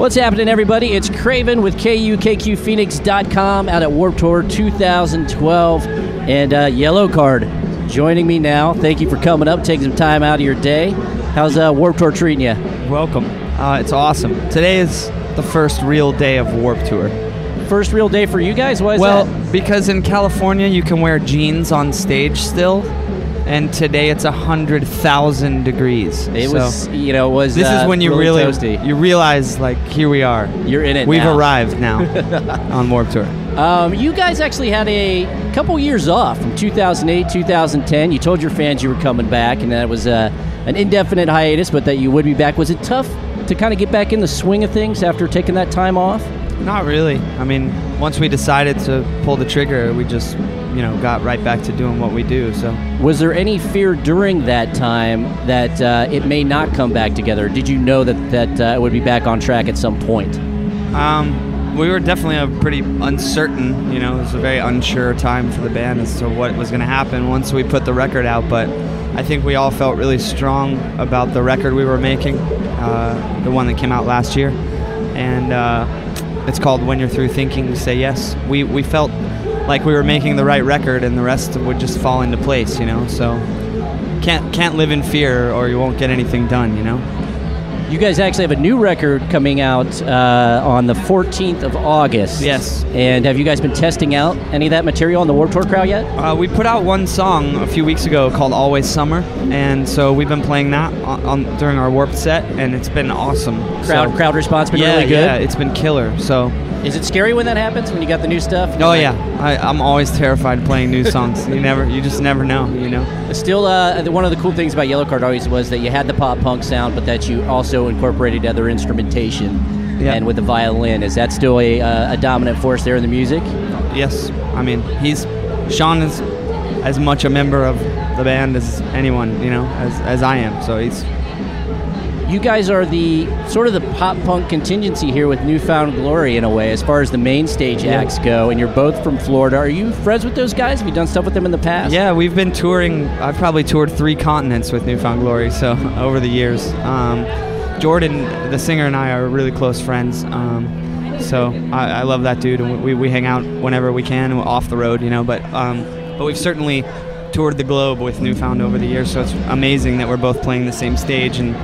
What's happening, everybody? It's Craven with KUKQPhoenix.com out at Warped Tour 2012. And Yellowcard joining me now. Thank you for coming up, taking some time out of your day. How's Warped Tour treating you? Welcome. It's awesome. Today is the first real day of Warped Tour. First real day for you guys? Why is that? Well, because in California you can wear jeans on stage still, and today it's 100,000 degrees. This is when you really toasty. You realize, like, here we are. You're in it. We've now. arrived now on Warped Tour. You guys actually had a couple years off from 2008, 2010. You told your fans you were coming back, and that was an indefinite hiatus, but that you would be back. Was it tough to kind of get back in the swing of things after taking that time off? Not really. I mean, once we decided to pull the trigger, we just, got right back to doing what we do. So, was there any fear during that time that it may not come back together? Did you know that it would be back on track at some point? We were definitely pretty uncertain. It was a very unsure time for the band as to what was going to happen once we put the record out. But I think we all felt really strong about the record we were making, the one that came out last year, and it's called When You're Through Thinking, Say Yes. We felt like we were making the right record, and the rest would just fall into place, So can't live in fear, or you won't get anything done, You guys actually have a new record coming out on the 14th of August. Yes. And have you guys been testing out any of that material on the Warped Tour crowd yet? We put out one song a few weeks ago called Always Summer, and so we've been playing that during our Warped set, and it's been awesome. Crowd response been really good? Yeah, it's been killer. So, is it scary when that happens, when you got the new stuff? Yeah. I'm always terrified playing new songs. You just never know, Still, one of the cool things about Yellowcard always was that you had the pop punk sound, but that you also incorporated other instrumentation. Yeah. And with the violin. Is that still a dominant force there in the music? Yes. I mean, Sean is as much a member of the band as anyone, as I am. So You guys are the sort of the pop punk contingency here with Newfound Glory in a way, as far as the main stage acts go, and you're both from Florida. Are you friends with those guys? Have you done stuff with them in the past? Yeah, we've been touring. I've probably toured 3 continents with Newfound Glory, so over the years. Jordan, the singer, and I are really close friends. So I love that dude, and we hang out whenever we can, off the road, But we've certainly toured the globe with Newfound over the years, so it's amazing that we're both playing the same stage, and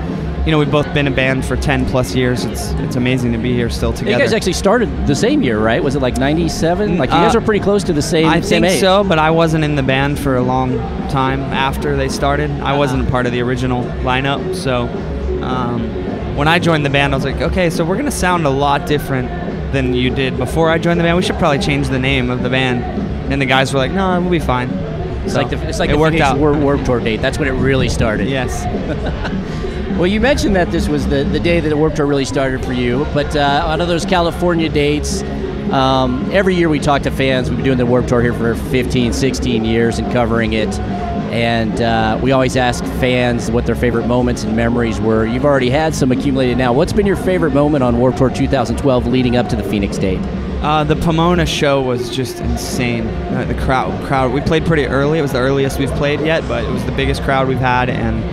we've both been a band for 10 plus years. It's amazing to be here still together. You guys actually started the same year, right? Was it like 97? Like, you guys are pretty close to the same age. I think so, but I wasn't in the band for a long time after they started. I wasn't a part of the original lineup, so when I joined the band, I was like, okay, so we're going to sound a lot different than you did before I joined the band. We should probably change the name of the band. And the guys were like, no, we'll be fine. It's like the Phoenix Warped Tour date. That's when it really started. Yes. Well, you mentioned that this was the day that the Warped Tour really started for you, but out of those California dates, every year we talk to fans. We've been doing the Warped Tour here for 15, 16 years and covering it, and we always ask fans what their favorite moments and memories were. You've already had some accumulated now. What's been your favorite moment on Warped Tour 2012 leading up to the Phoenix date? The Pomona show was just insane. The crowd. We played pretty early. It was the earliest we've played yet, but it was the biggest crowd we've had, and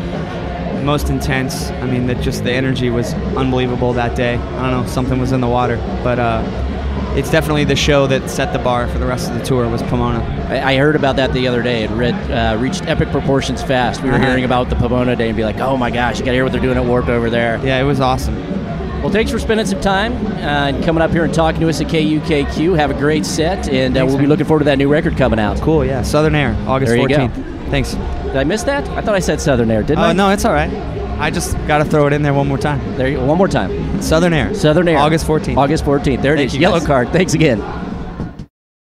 most intense. I mean, the energy was unbelievable that day. I don't know, something was in the water, but it's definitely the show that set the bar for the rest of the tour was Pomona. I heard about that the other day. It reached epic proportions fast. We were hearing about the Pomona day and be like, oh my gosh, you gotta hear what they're doing at Warped over there. Yeah, it was awesome. Well, thanks for spending some time and coming up here and talking to us at KUKQ. Have a great set, and we'll be looking forward to that new record coming out. Cool, yeah. Southern Air, August 14th. There you go. Thanks. Did I miss that? I thought I said Southern Air, didn't I? Oh, no, it's all right. I just got to throw it in there one more time. One more time. Southern Air. Southern Air. August 14th. August 14th. There it is. Yellowcard. Thanks again.